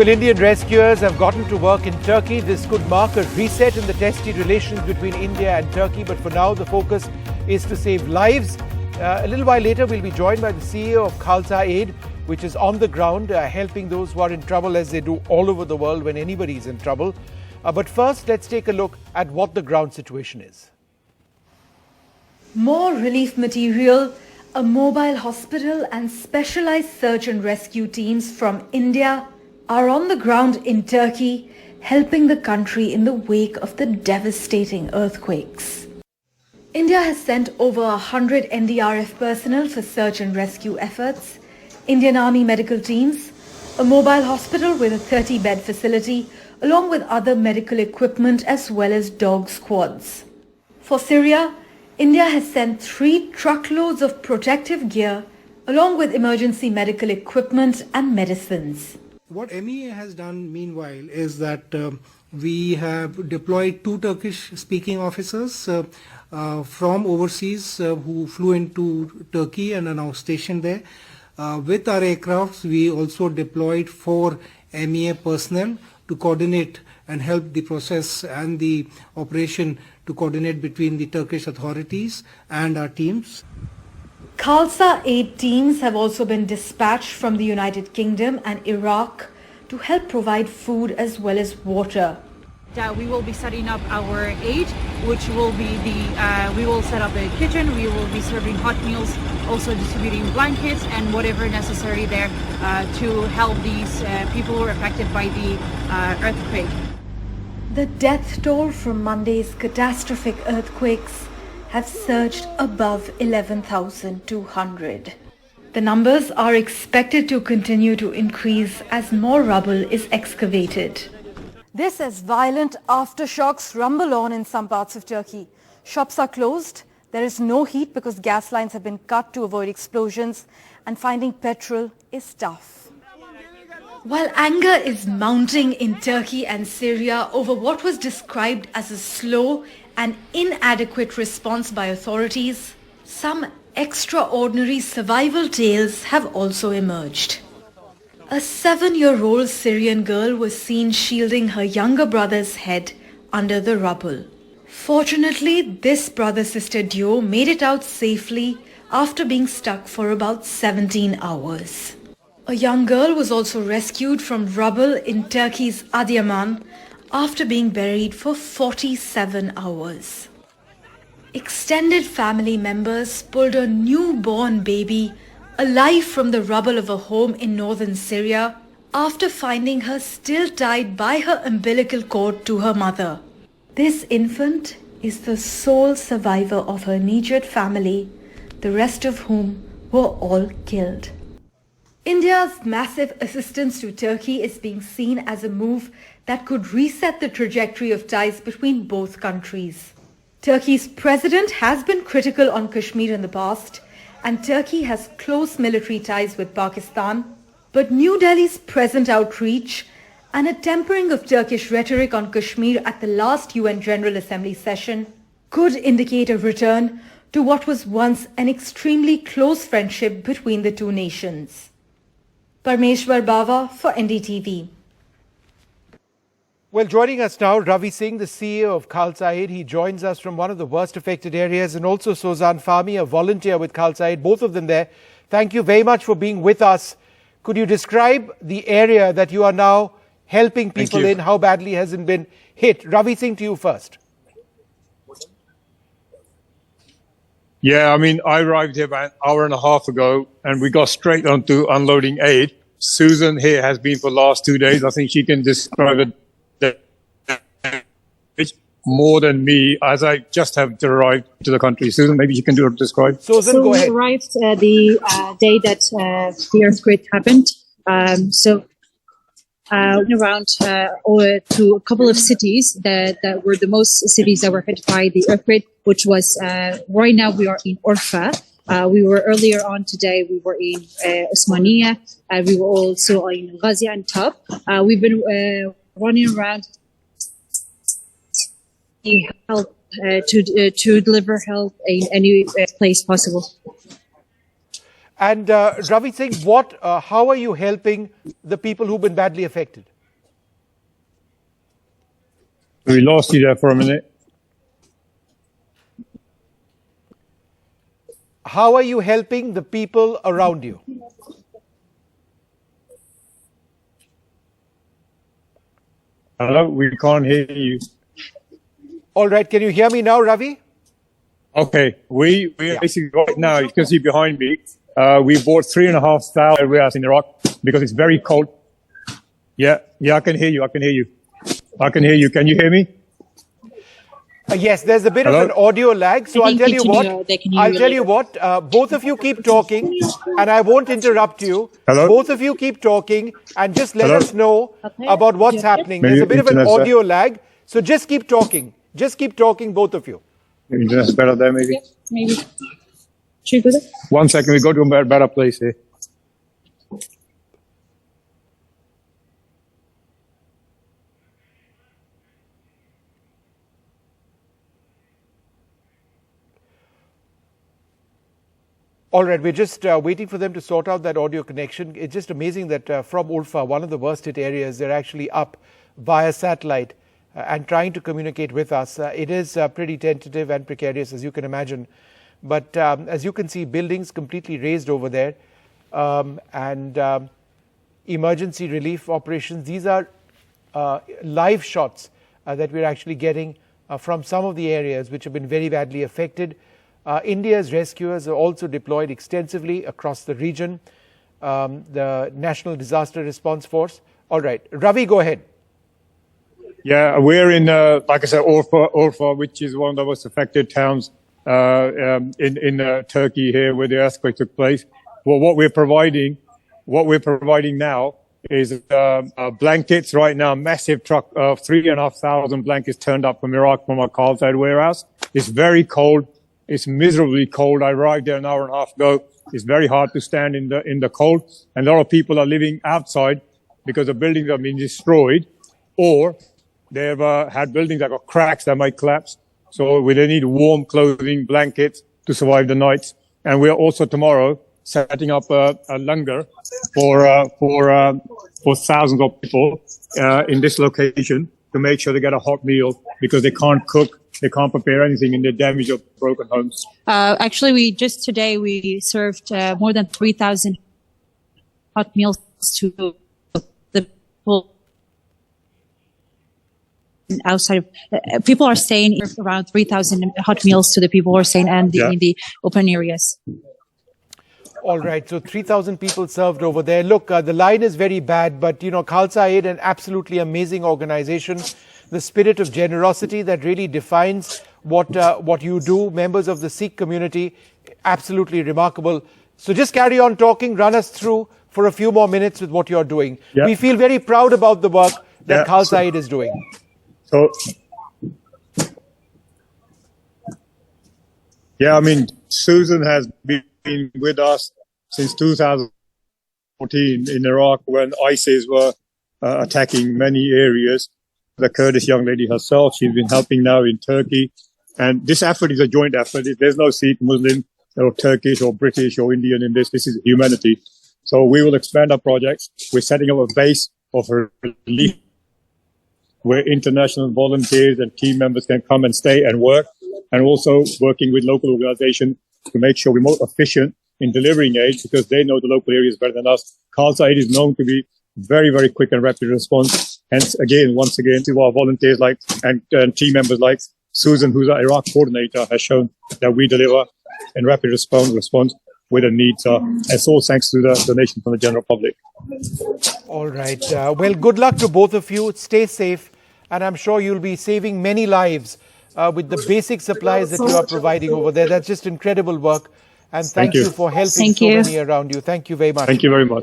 Well, Indian rescuers have gotten to work in Turkey. This could mark a reset in the testy relations between India and Turkey. But for now, the focus is to save lives. A little while later, we'll be joined by the CEO of Khalsa Aid, which is on the ground helping those who are in trouble, as they do all over the world when anybody is in trouble. But first, let's take a look at what the ground situation is. More relief material, a mobile hospital and specialized search and rescue teams from India are on the ground in Turkey, helping the country in the wake of the devastating earthquakes. India has sent over 100 NDRF personnel for search and rescue efforts, Indian Army medical teams, a mobile hospital with a 30-bed facility, along with other medical equipment as well as dog squads. For Syria, India has sent 3 truckloads of protective gear, along with emergency medical equipment and medicines. What MEA has done meanwhile is that we have deployed 2 Turkish-speaking officers from overseas who flew into Turkey and are now stationed there. With our aircrafts, we also deployed 4 MEA personnel to coordinate and help the process and the operation to coordinate between the Turkish authorities and our teams. Khalsa Aid teams have also been dispatched from the United Kingdom and Iraq to help provide food as well as water. We will be setting up our aid, which will be we will set up a kitchen, we will be serving hot meals, also distributing blankets and whatever necessary there to help these people who are affected by the earthquake. The death toll from Monday's catastrophic earthquakes have surged above 11,200. The numbers are expected to continue to increase as more rubble is excavated. This as violent aftershocks rumble on in some parts of Turkey. Shops are closed, there is no heat because gas lines have been cut to avoid explosions, and finding petrol is tough. While anger is mounting in Turkey and Syria over what was described as a slow and inadequate response by authorities, some extraordinary survival tales have also emerged. A 7-year-old Syrian girl was seen shielding her younger brother's head under the rubble. Fortunately, this brother-sister duo made it out safely after being stuck for about 17 hours. A young girl was also rescued from rubble in Turkey's Adıyaman after being buried for 47 hours. Extended family members pulled a newborn baby alive from the rubble of a home in northern Syria after finding her still tied by her umbilical cord to her mother. This infant is the sole survivor of her immediate family, the rest of whom were all killed. India's massive assistance to Turkey is being seen as a move that could reset the trajectory of ties between both countries. Turkey's president has been critical on Kashmir in the past, and Turkey has close military ties with Pakistan. But New Delhi's present outreach and a tempering of Turkish rhetoric on Kashmir at the last UN General Assembly session could indicate a return to what was once an extremely close friendship between the two nations. Parmeshwar Bava for NDTV. Well, joining us now, Ravi Singh, the CEO of Khalsa Aid. He joins us from one of the worst affected areas, and also Sozan Fahmy, a volunteer with Khalsa Aid, both of them there. Thank you very much for being with us. Could you describe the area that you are now helping people in? How badly has it been hit? Ravi Singh, to you first. Yeah, I mean, I arrived here about an hour and a half ago, and we got straight onto unloading aid. Susan here has been for the last 2 days. I think she can describe it more than me, as I just have arrived to the country. Susan, maybe you can describe. Susan, go ahead. We arrived the day that the earthquake happened. Around to a couple of cities that were the most cities that were hit by the earthquake, which was right now we are in Urfa. We were earlier on today, we were in Osmaniye. We were also in Gaziantep. We've been running around help to deliver help in any place possible. And Ravi Singh, how are you helping the people who've been badly affected? We lost you there for a minute. How are you helping the people around you? Hello, we can't hear you. All right, can you hear me now, Ravi? Okay, we basically right now, you can see behind me, we bought 3,500 warehouse in Iraq because it's very cold. Yeah, I can hear you. I can hear you. Can you hear me? Yes, there's a bit of an audio lag, so I'll tell you what. Both of you keep talking, and I won't interrupt you. Hello? Both of you keep talking, and just let us know about what's happening. There's a bit of an audio lag, so just keep talking. Just keep talking, both of you. Internet's better there, maybe. Yeah, maybe. Should we go there? 1 second, we go to a better place here. All right, we're just waiting for them to sort out that audio connection. It's just amazing that from Urfa, one of the worst hit areas, they're actually up via satellite and trying to communicate with us. It is pretty tentative and precarious, as you can imagine. But as you can see, buildings completely razed over there, and emergency relief operations. These are live shots that we're actually getting from some of the areas which have been very badly affected. India's rescuers are also deployed extensively across the region, the National Disaster Response Force. All right, Ravi, go ahead. Yeah, we're in, like I said, Urfa, which is one of the most affected towns in Turkey here, where the earthquake took place. Well, what we're providing now is blankets. Right now, massive truck of 3,500 blankets turned up from Iraq from our Carlside warehouse. It's very cold. It's miserably cold. I arrived there an hour and a half ago. It's very hard to stand in the cold, and a lot of people are living outside because the buildings have been destroyed, or they've had buildings that got cracks that might collapse. So they need warm clothing, blankets to survive the nights. And we're also tomorrow setting up a langar for thousands of people in this location to make sure they get a hot meal, because they can't cook, they can't prepare anything in the damaged or broken homes. Actually, today we served more than 3,000 hot meals to the people outside of, people are staying around 3,000 hot meals to the people who are staying and in the open areas. All right, so 3,000 people served over there. Look, the line is very bad, but you know, Khalsa Aid, an absolutely amazing organization. The spirit of generosity that really defines what you do. Members of the Sikh community, absolutely remarkable. So just carry on talking, run us through for a few more minutes with what you're doing. Yep. We feel very proud about the work that Khalsa Aid is doing. So, yeah, I mean, Susan has been with us since 2014 in Iraq when ISIS were attacking many areas. The Kurdish young lady herself, she's been helping now in Turkey. And this effort is a joint effort. There's no Sikh, Muslim, or Turkish, or British, or Indian in this. This is humanity. So we will expand our projects. We're setting up a base of relief where international volunteers and team members can come and stay and work, and also working with local organizations to make sure we're more efficient in delivering aid, because they know the local areas better than us. Khalsa Aid is known to be very, very quick and rapid response. Hence, once again, to our volunteers and team members like Susan, who's our Iraq coordinator, has shown that we deliver in rapid response where the needs are. It's all thanks to the donation from the general public. All right. Well, good luck to both of you. Stay safe. And I'm sure you'll be saving many lives with the basic supplies that you are providing over there. That's just incredible work. And thank you for helping so many around you. Thank you very much. Thank you very much.